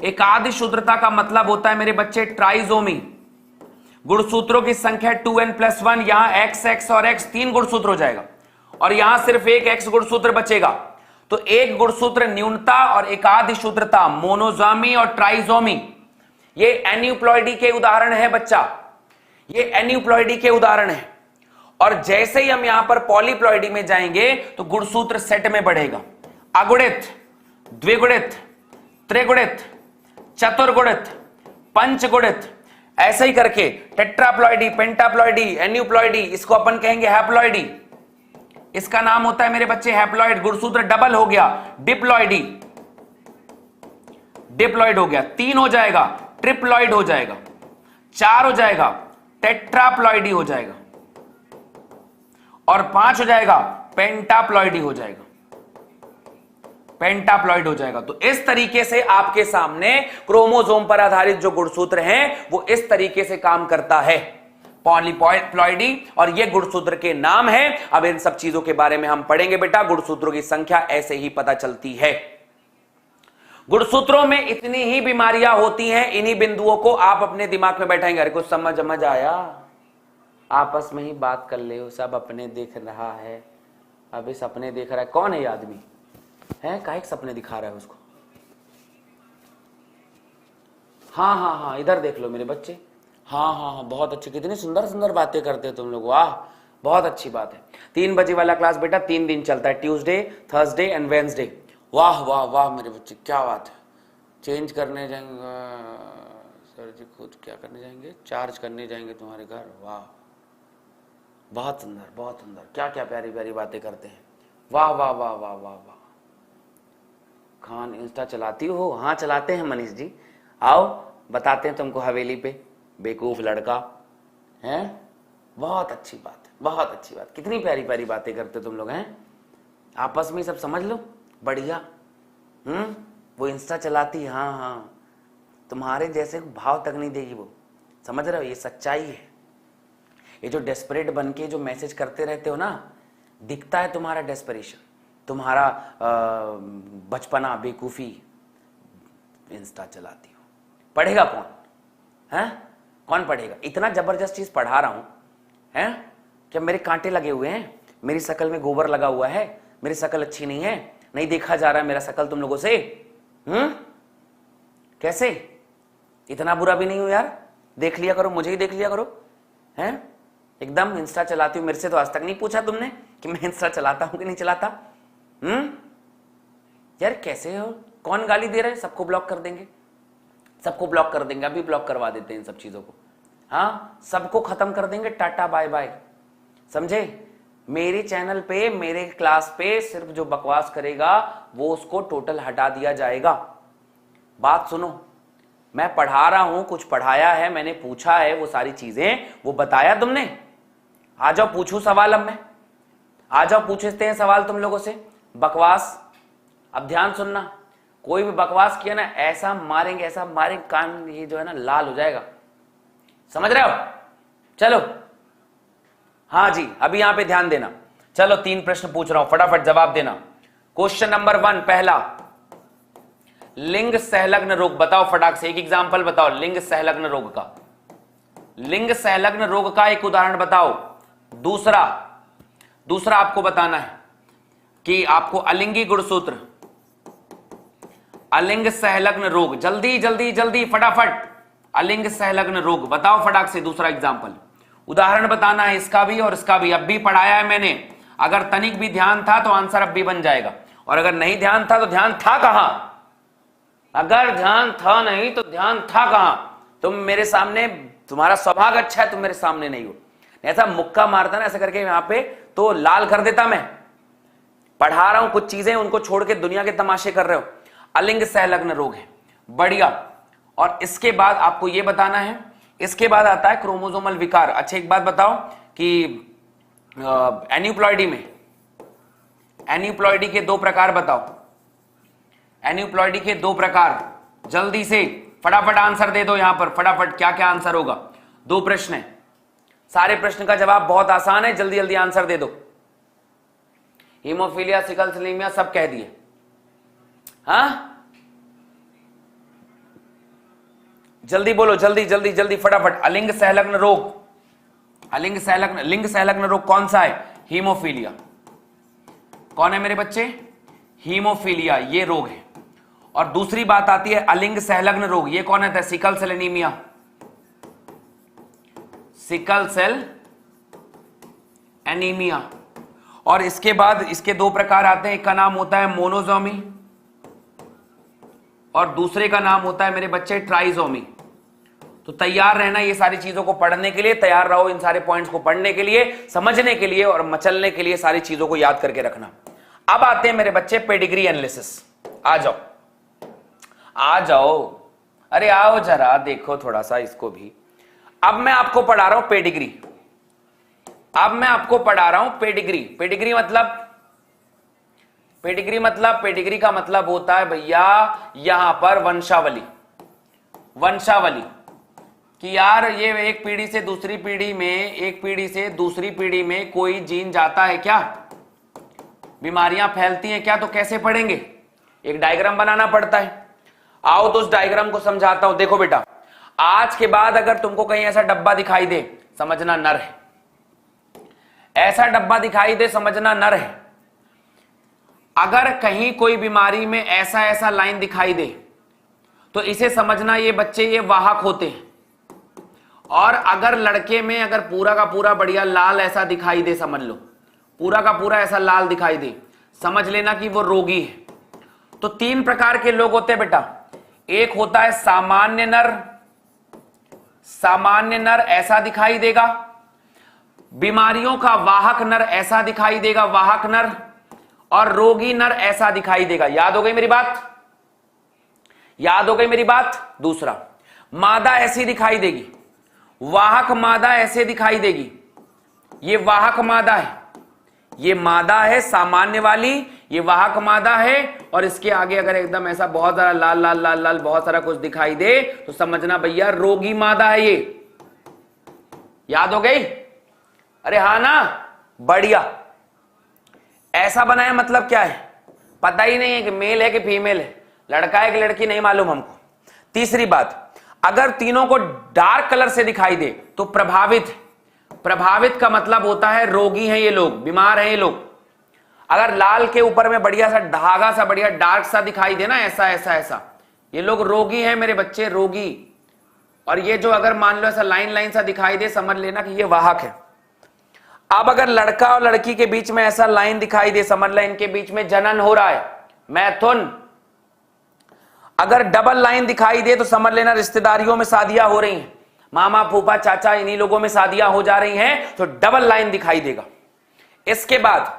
Speaker 1: एकादि शुद्रता का मतलब होता है मेरे बच्चे ट्राइजोमी। गुणसूत्रों की संख्या 2n+1, यहां x और x 3 गुणसूत्र हो जाएगा और यहां सिर्फ एक x गुणसूत्र बचेगा। तो एक गुणसूत्र न्यूनता और एकादि शुद्रता, मोनोजामी और ट्राइजोमी, ये एन्यूप्लॉइडी के उदाहरण है बच्चा, ये एन्यूप्लॉइडी के उदाहरण है। और जैसे ही हम यहां पर पॉलीप्लॉइडी में जाएंगे तो गुणसूत्र सेट में बढ़ेगा। अगुणित, द्विगुणित, त्रिगुणित, चतुर्गुणित, पंचगुणित, ऐसे ही करके टेट्राप्लॉइडी, पेंटाप्लॉइडी, एन्यूप्लॉइडी, इसको अपन कहेंगे हैप्लॉइडी। इसका नाम होता है मेरे बच्चे हैप्लॉइड। गुणसूत्र डबल हो गया, डिप्लॉइडी, डिप्लॉइड हो गया। 3 हो जाएगा, ट्रिप्लॉइड हो जाएगा। 4 हो जाएगा, टेट्राप्लॉइडी हो जाएगा। और 5 हो जाएगा, पेंटाप्लॉइडी हो जाएगा, पेंटाप्लॉइड हो जाएगा। तो इस तरीके से आपके सामने क्रोमोसोम पर आधारित जो गुणसूत्र हैं वो इस तरीके से काम करता है, पॉलीप्लॉइडी, और ये गुणसूत्र के नाम है। अब इन सब चीजों के बारे में हम पढ़ेंगे बेटा। गुणसूत्रों की संख्या ऐसे ही पता चलती है। गुणसूत्रों में इतनी ही बीमारियां होती हैं, इन्हीं बिंदुओं को आप अपने दिमाग में बैठाएंगे। अरे कुछ समझ आया? आपस में ही बात कर ले, सब अपने देख रहा है, अभी सपने देख रहा है। कौन है ये आदमी है? काहे सपने दिखा रहा है उसको? हाँ हाँ हाँ, इधर देख लो मेरे बच्चे। हाँ हाँ हाँ, बहुत अच्छे, कितनी सुंदर सुंदर बातें करते हो तुम लोग, वाह, बहुत अच्छी बात है। 3 बजे वाला क्लास बेटा 3 दिन चलता है, ट्यूसडे, थर्सडे एंड वेडनेसडे। वाह वाह वाह मेरे बच्चे, क्या बात है। चेंज करने जाएंगे सर जी, खुद क्या करने जाएंगे? चार्ज करने जाएंगे तुम्हारे घर। वाह, बहुत सुंदर, बहुत सुंदर, क्या क्या प्यारी प्यारी बातें करते हैं। वाह वाह वाह वाह वाह वाह। खान इंस्टा चलाती हो? हाँ चलाते हैं मनीष जी, आओ बताते हैं तुमको हवेली पे, बेवकूफ लड़का है। बहुत अच्छी बात है, बहुत अच्छी बात, कितनी प्यारी प्यारी बातें करते तुम लोग हैं। आपस में सब समझ लो, बढ़िया। वो इंस्टा चलाती, हाँ हाँ, तुम्हारे जैसे भाव तक नहीं देगी वो, समझ रहे हो? ये सच्चाई है। ये जो डेस्परेट बन के जो मैसेज करते रहते हो ना, दिखता है तुम्हारा डेस्परेशन, तुम्हारा बचपना, बेवकूफी। इंस्टा चलाती हो, पढ़ेगा कौन है? कौन पढ़ेगा? इतना जबरदस्त चीज पढ़ा रहा हूं, है क्या? मेरे कांटे लगे हुए हैं, मेरी शकल में गोबर लगा हुआ है, मेरी शकल अच्छी नहीं है, नहीं देखा जा रहा है मेरा शकल तुम लोगों से। कैसे? इतना बुरा भी नहीं हूं यार, देख लिया करो, मुझे ही देख लिया करो, हैं? एकदम इंस्टा चलाती हूँ, मेरे से तो आज तक नहीं पूछा तुमने कि मैं इंस्टा चलाता हूं कि नहीं चलाता। यार कैसे हो? कौन गाली दे रहे हैं? सबको ब्लॉक कर देंगे, सबको ब्लॉक कर देंगे, अभी ब्लॉक करवा देते हैं इन सब चीजों को। हाँ, सबको खत्म कर देंगे, टाटा बाय बाय, समझे? मेरे चैनल पे, मेरे क्लास पे सिर्फ जो बकवास करेगा वो उसको टोटल हटा दिया जाएगा। बात सुनो, मैं पढ़ा रहा हूं, कुछ पढ़ाया है, मैंने पूछा है, वो सारी चीजें वो बताया तुमने। आ जाओ पूछूं सवाल, अब मैं आ जाओ पूछते हैं सवाल तुम लोगों से। बकवास, अब ध्यान सुनना, कोई भी बकवास किया ना, ऐसा मारेंगे, ऐसा मारेंगे, कान ये जो है ना लाल हो जाएगा, समझ रहे हो? चलो, हाँ जी, अभी यहां पे ध्यान देना। चलो 3 प्रश्न पूछ रहा हूं, फटाफट जवाब देना। क्वेश्चन नंबर 1, पहला, लिंग सहलग्न रोग बताओ फटाक से, एक एग्जांपल बताओ लिंग सहलग्न रोग का। लिंग सहलग्न रोग का एक उदाहरण बताओ। दूसरा आपको बताना है कि आपको अलिंगी गुणसूत्र, अलिंग सहलग्न रोग, जल्दी जल्दी जल्दी फटाफट, अलिंग सहलग्न रोग बताओ फटाक से। दूसरा एग्जांपल, उदाहरण बताना है इसका भी और इसका भी। अब भी पढ़ाया है मैंने, अगर तनिक भी ध्यान था तो आंसर अब भी बन जाएगा, और अगर नहीं ध्यान था तो ध्यान था कहां? अगर ध्यान था नहीं तो ध्यान था कहां? तुम मेरे सामने, तुम्हारा स्वभाव अच्छा है, तुम मेरे सामने नहीं हो। ऐसा मुक्का मारता ना ऐसा करके यहां पे, तो लाल कर देता मैं। पढ़ा रहा हूं कुछ चीजें, उनको छोड़ के दुनिया के तमाशे कर रहे हो। अलिंग सहलग्न रोग है, बढ़िया। और इसके बाद आपको यह बताना है, इसके बाद आता है क्रोमोसोमल विकार। अच्छा एक बात बताओ कि एन्यूप्लॉइडी में, एन्यूप्लॉइडी के 2 प्रकार बताओ। एन्यूप्लॉइडी के 2 प्रकार, जल्दी से फटाफट आंसर दे दो यहां पर, फटाफट क्या क्या आंसर होगा। 2 प्रश्न है, सारे प्रश्न का जवाब बहुत आसान है, जल्दी जल्दी आंसर दे दो। हीमोफीलिया, सिकल सेलीमिया सब कह दिए। हाँ जल्दी बोलो, जल्दी जल्दी जल्दी फटाफट। अलिंग सहलग्न रोग, अलिंग सहलग्न, लिंग सहलग्न रोग कौन सा है? हीमोफीलिया। कौन है मेरे बच्चे? हीमोफीलिया, ये रोग है। और दूसरी बात आती है अलिंग सहलग्न रोग, ये कौन है? Sickle cell anaemia, sickle cell anaemia. और इसके बाद इसके दो प्रकार आते हैं, एक का नाम होता है मोनोजोमी और दूसरे का नाम होता है मेरे बच्चे ट्राइजोमी। तो तैयार रहना ये सारी चीजों को पढ़ने के लिए, तैयार रहो इन सारे पॉइंट्स को पढ़ने के लिए, समझने के लिए और मचलने के लिए, सारी चीजों को याद करके रखना। अब आते हैं मेरे बच्चे पेडिग्री एनालिसिस। आ जाओ आ जाओ, अरे आओ जरा, देखो थोड़ा सा इसको भी। अब मैं आपको पढ़ा रहा हूं पेडिग्री, अब मैं आपको पढ़ा रहा हूं पेडिग्री। पेडिग्री मतलब, पेडिग्री मतलब, पेडिग्री का मतलब होता है भैया यहां पर वंशावली, वंशावली कि यार ये एक पीढ़ी से दूसरी पीढ़ी में, एक पीढ़ी से दूसरी पीढ़ी में कोई जीन जाता है क्या, बीमारियां फैलती हैं क्या, तो कैसे पढ़ेंगे? एक डायग्राम बनाना पड़ता है। आओ तो उस डायग्राम को समझाता हूं। देखो बेटा, आज के बाद अगर तुमको कहीं ऐसा डब्बा दिखाई दे, समझना नर है। ऐसा डब्बा दिखाई दे, समझना नर है। अगर कहीं कोई बीमारी में ऐसा ऐसा लाइन दिखाई दे, तो इसे समझना ये बच्चे ये वाहक होते हैं। और अगर लड़के में अगर पूरा का पूरा बढ़िया लाल ऐसा दिखाई दे, समझ लो पूरा का पूरा ऐसा लाल दिखाई दे, समझ लेना कि वो रोगी है। तो तीन प्रकार के लोग होते हैं बेटा। एक होता है सामान्य नर, सामान्य नर ऐसा दिखाई देगा। बीमारियों का वाहक नर ऐसा दिखाई देगा, वाहक नर। और रोगी नर ऐसा दिखाई देगा। याद हो गई मेरी बात? याद हो गई मेरी बात? दूसरा, मादा ऐसी दिखाई देगी, वाहक मादा ऐसे दिखाई देगी। ये वाहक मादा है, ये मादा है सामान्य वाली, ये वाहक मादा है। और इसके आगे अगर एकदम ऐसा बहुत सारा लाल लाल लाल लाल बहुत सारा कुछ दिखाई दे, तो समझना भैया रोगी मादा है ये। याद हो गई? अरे हाँ ना, बढ़िया। ऐसा बनाया मतलब क्या है? पता ही नहीं है कि मेल है कि फीमेल है, लड़का है कि लड़की, नहीं मालूम हमको। तीसरी बात, अगर तीनों को डार्क कलर से दिखाई दे तो प्रभावित है। प्रभावित का मतलब होता है रोगी हैं ये लोग, बीमार हैं ये लोग। अगर लाल के ऊपर में बढ़िया सा धागा सा बढ़िया डार्क सा दिखाई दे ना, ऐसा ऐसा ऐसा, ये लोग रोगी हैं मेरे बच्चे, रोगी। और ये जो अगर मान लो ऐसा लाइन लाइन सा दिखाई दे, समझ लेना कि ये वाहक है। अब अगर लड़का और लड़की के बीच में ऐसा लाइन दिखाई दे, समझ लो इनके बीच में जनन हो रहा है, मैथुन। अगर डबल लाइन दिखाई दे तो समझ लेना रिश्तेदारियों में शादियां हो रही हैं, मामा फूफा चाचा इन्हीं लोगों में शादियां हो जा रही हैं, तो डबल लाइन दिखाई देगा। इसके बाद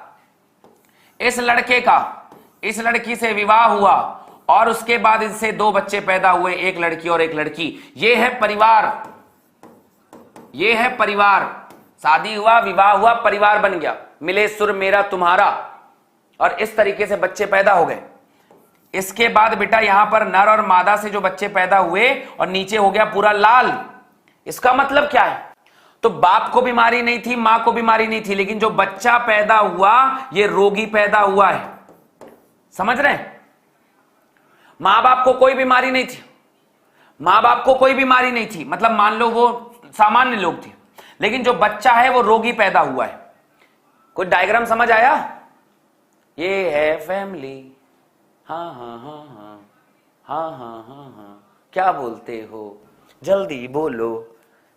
Speaker 1: इस लड़के का इस लड़की से विवाह हुआ और उसके बाद इनसे दो बच्चे पैदा हुए, एक लड़की और एक लड़की। ये है परिवार, ये है परिवार। शादी हुआ, विवाह हुआ, परिवार बन गया, मिले सुर मेरा तुम्हारा, और इस तरीके से बच्चे पैदा हो गए। इसके बाद बेटा यहां पर नर और मादा से जो बच्चे पैदा हुए और नीचे हो गया पूरा लाल। इसका मतलब क्या है? तो बाप को बीमारी नहीं थी, मां को बीमारी नहीं थी, लेकिन जो बच्चा पैदा हुआ ये रोगी पैदा हुआ है। समझ रहे हैं? मां बाप को कोई बीमारी नहीं थी, मां बाप को कोई बीमारी नहीं थी, मतलब मान लो वो सामान्य लोग थे, लेकिन जो बच्चा है वो रोगी पैदा हुआ है। कोई डायग्राम समझ आया? ये है फैमिली। हाँ हाँ हाँ हाँ हाँ हाँ हाँ हाँ, क्या बोलते हो? जल्दी बोलो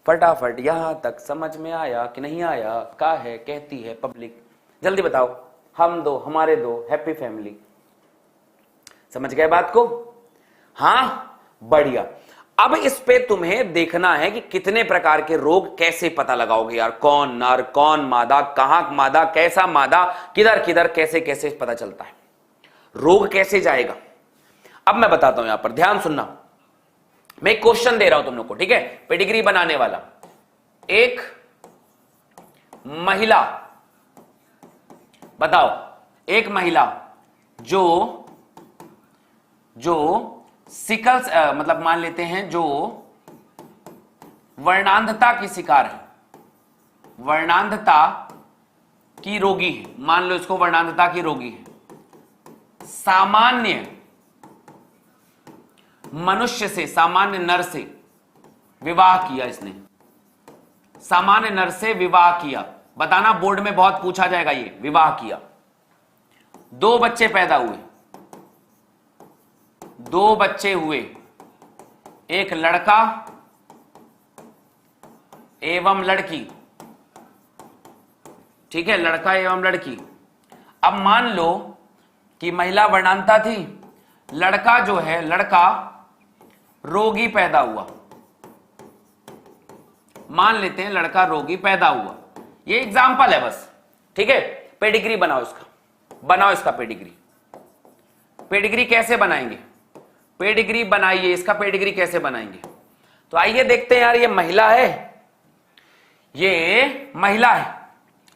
Speaker 1: फटाफट। यहां तक समझ में आया कि नहीं आया? क्या है कहती है पब्लिक, जल्दी बताओ। हम दो, हमारे दो, हैप्पी फैमिली। समझ गए बात को? हाँ, बढ़िया। अब इस पे तुम्हें देखना है कि कितने प्रकार के रोग कैसे पता लगाओगे यार, कौन नर कौन मादा, कहां मादा, कैसा मादा, किधर किधर, कैसे कैसे पता चलता है, रोग कैसे जाएगा। अब मैं बताता हूं, यहां पर ध्यान सुनना। मैं एक क्वेश्चन दे रहा हूं तुम लोग को, ठीक है, पेडिग्री बनाने वाला। एक महिला, बताओ, एक महिला जो सिकल्स मतलब मान लेते हैं जो वर्णांधता की शिकार है, वर्णांधता की रोगी है, मान लो इसको वर्णांधता की रोगी है, सामान्य मनुष्य से, सामान्य नर से विवाह किया इसने, सामान्य नर से विवाह किया। बताना, बोर्ड में बहुत पूछा जाएगा ये, विवाह किया। 2 बच्चे पैदा हुए, 2 बच्चे हुए, एक लड़का एवं लड़की, ठीक है, लड़का एवं लड़की। अब मान लो कि महिला वर्णांता थी, लड़का जो है, लड़का रोगी पैदा हुआ, मान लेते हैं लड़का रोगी पैदा हुआ, ये एग्जाम्पल है बस, ठीक है। पेडिग्री बनाओ इसका, बनाओ इसका पेडिग्री। पेडिग्री कैसे बनाएंगे? पेडिग्री बनाइए इसका, पेडिग्री कैसे बनाएंगे? तो आइए देखते हैं यार, ये महिला है, ये महिला है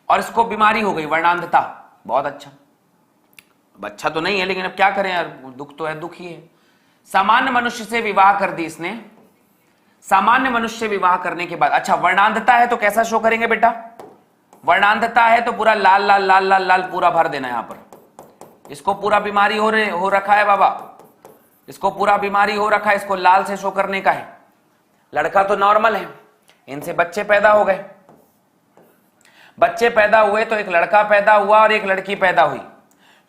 Speaker 1: और इसको बीमारी हो गई वर्णांधता, बहुत अच्छा। अब अच्छा तो नहीं है लेकिन अब क्या करें यार, दुख तो है, दुख ही है। सामान्य मनुष्य से विवाह कर दी इसने। सामान्य मनुष्य से विवाह करने के बाद, अच्छा वर्णांधता है तो कैसा शो करेंगे बेटा? वर्णांधता है तो पूरा लाल लाल लाल लाल लाल पूरा भर देना यहां पर। इसको पूरा बीमारी हो रखा है बाबा, इसको पूरा बीमारी हो रखा है, इसको लाल से शो करने का है। लड़का तो नॉर्मल है, इनसे बच्चे पैदा हो गए। बच्चे पैदा हुए तो एक लड़का पैदा हुआ और एक लड़की पैदा हुई।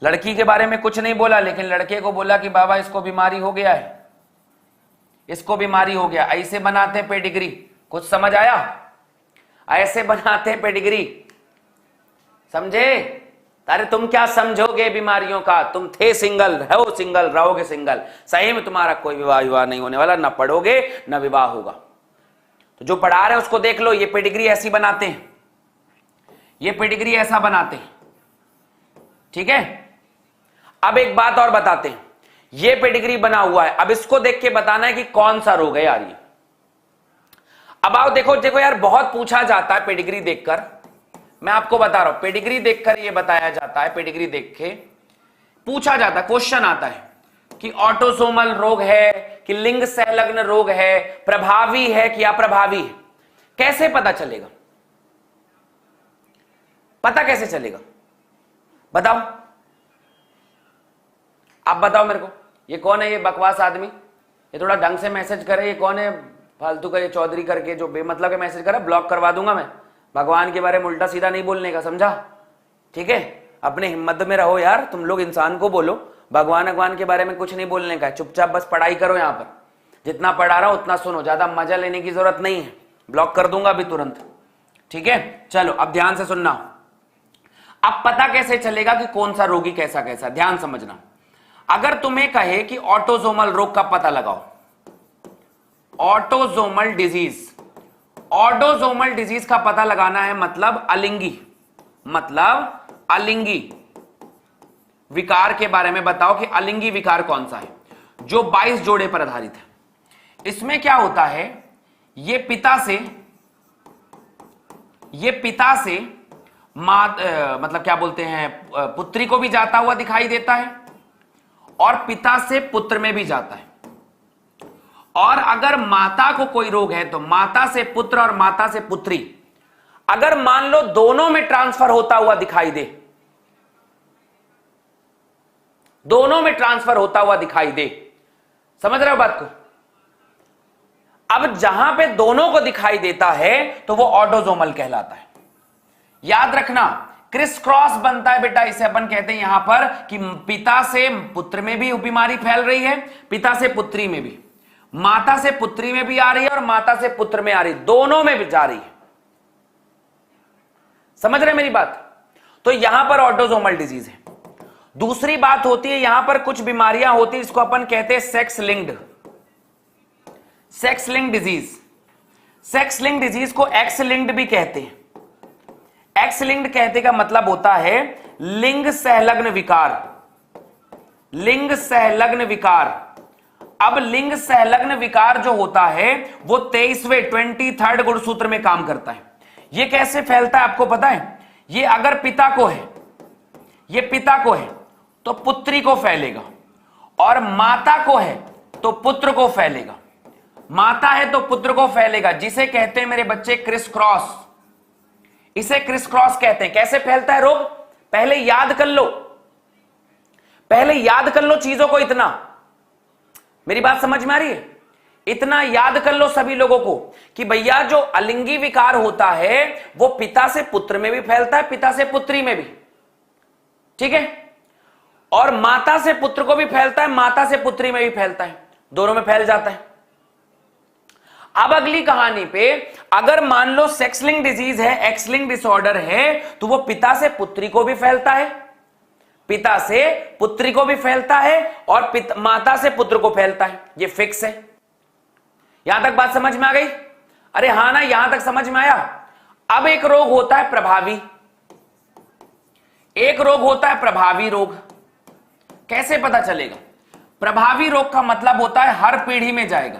Speaker 1: लड़की के बारे में कुछ नहीं बोला, लेकिन लड़के को बोला कि बाबा इसको बीमारी हो गया है, इसको बीमारी हो गया। ऐसे बनाते हैं पेडिग्री, कुछ समझ आया? ऐसे बनाते हैं पेडिग्री, समझे? अरे तुम क्या समझोगे बीमारियों का? तुम थे सिंगल, हो सिंगल, रहोगे सिंगल। सही में तुम्हारा कोई विवाह नहीं होने वाला, ना पढ़ोगे ना विवाह होगा। तो जो पढ़ा रहे हैं उसको देख लो, ये पेडिग्री ऐसी बनाते हैं, ये पेडिग्री ऐसा बनाते हैं, ठीक है। अब एक बात और बताते हैं, ये पेडिग्री बना हुआ है, अब इसको देख के बताना है कि कौन सा रोग है यार ये। अब आओ देखो, देखो यार, बहुत पूछा जाता है पेडिग्री देखकर, मैं आपको बता रहा हूं, पेडिग्री देखकर ये बताया जाता है, पेडिग्री देख के पूछा जाता है, क्वेश्चन आता है कि ऑटोसोमल रोग है कि लिंग संलग्न रोग है, प्रभावी है कि अप्रभावी है। कैसे पता चलेगा? पता कैसे चलेगा? बताओ, आप बताओ मेरे को। ये कौन है ये बकवास आदमी? ये थोड़ा ढंग से मैसेज करे, ये कौन है फालतू का, ये चौधरी करके जो बेमतलब के मैसेज करे, ब्लॉक करवा दूंगा मैं। भगवान के बारे में उल्टा सीधा नहीं बोलने का, समझा? ठीक है, अपने हिम्मत में रहो यार, तुम लोग इंसान को बोलो, भगवान के बारे में कुछ नहीं बोलने का, चुपचाप बस पढ़ाई करो। यहां पर जितना पढ़ा रहा हूं उतना सुनो, ज्यादा मजा लेने की जरूरत नहीं है। ब्लॉक कर दूंगा अभी तुरंत, ठीक है। चलो अब ध्यान से सुनना। अब पता कैसे चलेगा कि कौन सा रोगी कैसा कैसा? ध्यान समझना। अगर तुम्हें कहे कि ऑटोसोमल रोग का पता लगाओ, ऑटोसोमल डिजीज, ऑटोसोमल डिजीज का पता लगाना है, मतलब अलिंगी, मतलब अलिंगी विकार के बारे में बताओ कि अलिंगी विकार कौन सा है, जो 22 जोड़े पर आधारित है। इसमें क्या होता है, ये पिता से मतलब क्या बोलते हैं, पुत्री को भी जाता हुआ दिखाई देता है और पिता से पुत्र में भी जाता है। और अगर माता को कोई रोग है तो माता से पुत्र और माता से पुत्री, अगर मान लो दोनों में ट्रांसफर होता हुआ दिखाई दे, दोनों में ट्रांसफर होता हुआ दिखाई दे, समझ रहे हो बात को? अब जहां पे दोनों को दिखाई देता है तो वो ऑटोसोमल कहलाता है। याद रखना, क्रिस क्रॉस बनता है बेटा, इसे अपन कहते हैं यहां पर कि पिता से पुत्र में भी बीमारी फैल रही है, पिता से पुत्री में भी, माता से पुत्री में भी आ रही है और माता से पुत्र में आ रही है, दोनों में भी जा रही है। समझ रहे मेरी बात? तो यहां पर ऑटोसोमल डिजीज है। दूसरी बात होती है, यहां पर कुछ बीमारियां होती है, इसको अपन कहते हैं sex linked, sex linked disease. Sex linked disease को एक्स लिंक्ड भी कहते हैं। एक्स लिंक्ड कहते का मतलब होता है लिंग संलग्न विकार, लिंग संलग्न विकार। अब लिंग संलग्न विकार जो होता है वो 23वें 23rd गुणसूत्र में काम करता है। ये कैसे फैलता है आपको पता है? ये अगर पिता को है, ये पिता को है तो पुत्री को फैलेगा, और माता को है तो पुत्र को फैलेगा, माता है तो पुत्र को फैलेगा, जिसे कहते हैं मेरे बच्चे क्रिस क्रॉस। इसे क्रिस क्रॉस कहते हैं। कैसे फैलता है रोग? पहले याद कर लो, पहले याद कर लो चीजों को। इतना मेरी बात समझ में आ रही है? इतना याद कर लो सभी लोगों को कि भैया जो अलिंगी विकार होता है वो पिता से पुत्र में भी फैलता है, पिता से पुत्री में भी, ठीक है, और माता से पुत्र को भी फैलता है, माता से पुत्री में भी फैलता है, दोनों में फैल जाता है। अब अगली कहानी पे अगर मान लो सेक्स लिंक डिजीज है, एक्स लिंक डिसऑर्डर है, तो वो पिता से पुत्री को भी फैलता है, पिता से पुत्री को भी फैलता है और माता से पुत्र को फैलता है, ये फिक्स है। यहां तक बात समझ में आ गई? अरे हां ना, यहां तक समझ में आया। अब एक रोग होता है प्रभावी, एक रोग होता है प्रभावी रोग। कैसे पता चलेगा? प्रभावी रोग का मतलब होता है हर पीढ़ी में जाएगा,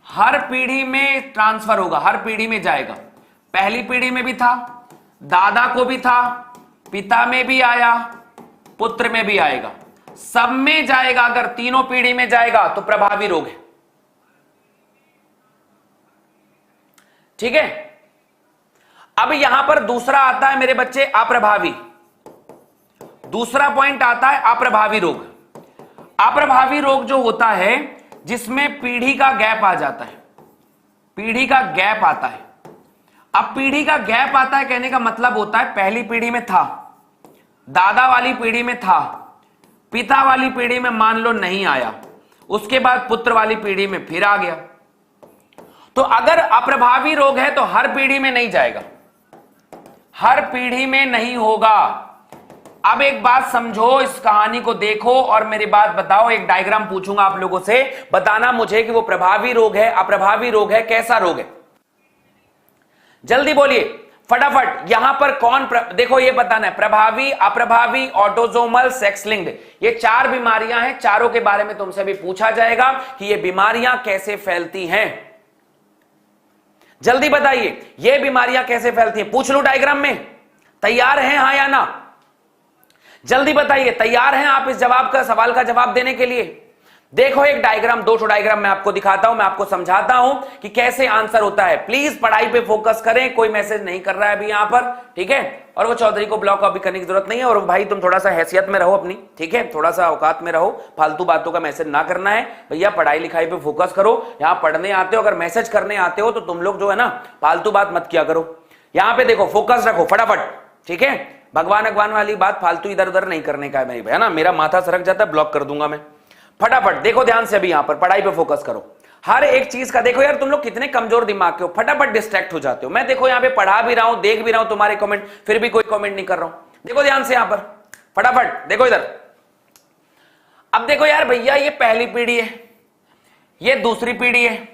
Speaker 1: हर पीढ़ी में ट्रांसफर होगा, हर पीढ़ी में जाएगा। पहली पीढ़ी में भी था, दादा को भी था, पिता में भी आया, पुत्र में भी आएगा, सब में जाएगा। अगर तीनों पीढ़ी में जाएगा तो प्रभावी रोग है, ठीक है। अब यहां पर दूसरा आता है मेरे बच्चे अप्रभावी, दूसरा पॉइंट आता है अप्रभावी रोग। अप्रभावी रोग जो होता है जिसमें पीढ़ी का गैप आ जाता है, पीढ़ी का गैप आता है। अब पीढ़ी का गैप आता है कहने का मतलब होता है पहली पीढ़ी में था, दादा वाली पीढ़ी में था, पिता वाली पीढ़ी में मान लो नहीं आया, उसके बाद पुत्र वाली पीढ़ी में फिर आ गया। तो अगर अप्रभावी रोग है तो हर पीढ़ी में नहीं जाएगा, हर पीढ़ी में नहीं होगा। अब एक बात समझो, इस कहानी को देखो और मेरी बात बताओ। एक डायग्राम पूछूंगा आप लोगों से, बताना मुझे कि वो प्रभावी रोग है, अप्रभावी रोग है, कैसा रोग है, जल्दी बोलिए फटाफट। यहां पर कौन देखो ये बताना है, प्रभावी, अप्रभावी, ऑटोसोमल, सेक्स लिंक्ड, ये चार बीमारियां हैं। चारों के बारे में तुमसे भी पूछा जाएगा कि ये बीमारियां कैसे फैलती हैं। जल्दी बताइए ये बीमारियां कैसे फैलती हैं, पूछ लो डायग्राम में। तैयार हैं हाँ या ना? जल्दी बताइए, तैयार हैं आप इस जवाब का, सवाल का जवाब देने के लिए? देखो एक डायग्राम, दो डायग्राम मैं आपको दिखाता हूं, मैं आपको समझाता हूं कि कैसे आंसर होता है। प्लीज पढ़ाई पे फोकस करें, कोई मैसेज नहीं कर रहा है अभी यहां पर, ठीक है। और वो चौधरी को ब्लॉक कॉपी करने की जरूरत नहीं है। और भाई तुम थोड़ा सा हैसियत में रहो अपनी, ठीक है, थोड़ा सा औकात में रहो, फालतू बातों का मैसेज ना करना है भैया। पढ़ाई लिखाई पे फोकस करो। यहां पढ़ने आते हो, अगर मैसेज करने आते हो तो तुम लोग जो है ना फालतू बात मत किया करो। यहां पे देखो फोकस रखो फटाफट, ठीक है। भगवान अगवान वाली बात फालतू इधर उधर नहीं करने का है मेरी, है ना। मेरा माथा सरक जाता है, ब्लॉक कर दूंगा मैं। फटाफट देखो ध्यान से, अभी यहां पर पढ़ाई पे फोकस करो। हर एक चीज का देखो यार, तुम लोग कितने कमजोर दिमाग के हो, फटाफट डिस्ट्रैक्ट हो जाते हो। मैं देखो यहां पे पढ़ा भी रहा हूं, देख भी रहा हूं तुम्हारे कमेंट, फिर भी कोई कमेंट नहीं कर रहा हूं। देखो ध्यान से यहां पर, फटाफट देखो इधर। अब देखो यार भैया, ये पहली पीढ़ी है, ये दूसरी पीढ़ी है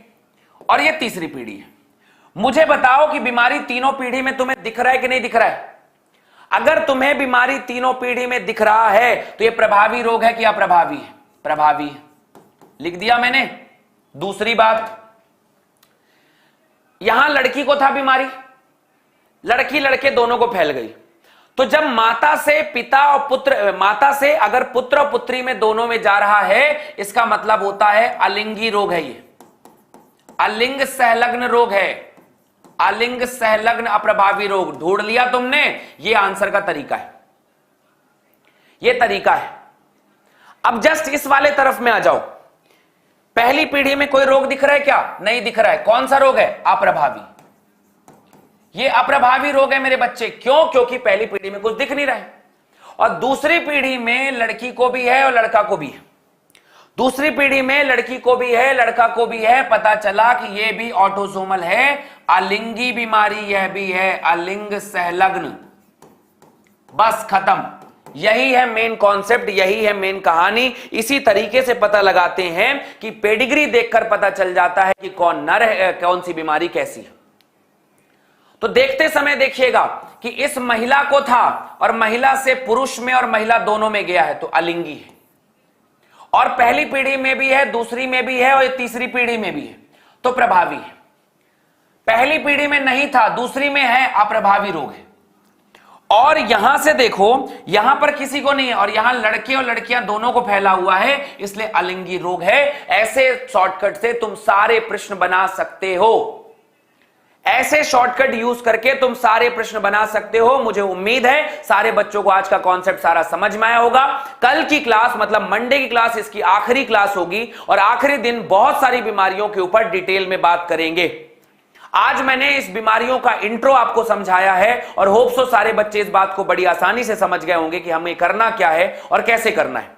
Speaker 1: और ये तीसरी पीढ़ी है। मुझे बताओ कि बीमारी तीनों पीढ़ी में तुम्हें दिख रहा है कि नहीं दिख रहा है? अगर तुम्हें बीमारी तीनों पीढ़ी में दिख रहा है तो ये प्रभावी रोग है कि अप्रभावी है? प्रभावी है, लिख दिया मैंने। दूसरी बात, यहां लड़की को था बीमारी, लड़की लड़के दोनों को फैल गई। तो जब माता से पिता और पुत्र, माता से अगर पुत्र और पुत्री में दोनों में जा रहा है, इसका मतलब होता है अलिंगी रोग है। ये अलिंग संलग्न रोग है, अलिंग संलग्न अप्रभावी रोग। ढूंढ लिया तुमने? ये आंसर का तरीका है, ये तरीका है। अब जस्ट इस वाले तरफ में आ जाओ। पहली पीढ़ी में कोई रोग दिख रहा है क्या? नहीं दिख रहा है। कौन सा रोग है? अप्रभावी। ये अप्रभावी रोग है मेरे बच्चे। क्यों? क्योंकि पहली पीढ़ी में कुछ दिख नहीं रहा है। और दूसरी पीढ़ी में लड़की को भी है और लड़का को भी है। दूसरी पीढ़ी में लड़की को भी है, लड़का को भी है। पता चला कि ये भी ऑटोसोमल है, अलिंगी बीमारी यह भी है, अलिंग संलग्न। बस खत्म। यही है मेन कॉन्सेप्ट, यही है मेन कहानी। इसी तरीके से पता लगाते हैं कि पेडिग्री देखकर पता चल जाता है कि कौन नर है, कौन सी बीमारी कैसी है। तो देखते समय देखिएगा कि इस महिला को था और महिला से पुरुष में और महिला दोनों में गया है तो अलिंगी है। और पहली पीढ़ी में भी है, दूसरी में भी है और तीसरी पीढ़ी में भी है तो प्रभावी है। पहली पीढ़ी में नहीं था, दूसरी में है, अप्रभावी रोग है। और यहां से देखो, यहां पर किसी को नहीं है और यहां लड़के और लड़कियां दोनों को फैला हुआ है, इसलिए अलिंगी रोग है। ऐसे शॉर्टकट से तुम सारे प्रश्न बना सकते हो, ऐसे शॉर्टकट यूज करके तुम सारे प्रश्न बना सकते हो। मुझे उम्मीद है सारे बच्चों को आज का कॉन्सेप्ट सारा समझ में आया होगा। कल की क्लास मतलब मंडे की क्लास इसकी आखिरी क्लास होगी और आखिरी दिन बहुत सारी बीमारियों के ऊपर डिटेल में बात करेंगे। आज मैंने इस बीमारियों का इंट्रो आपको समझाया है और होप सो सारे बच्चे इस बात को बड़ी आसानी से समझ गए होंगे कि हमें करना क्या है और कैसे करना है।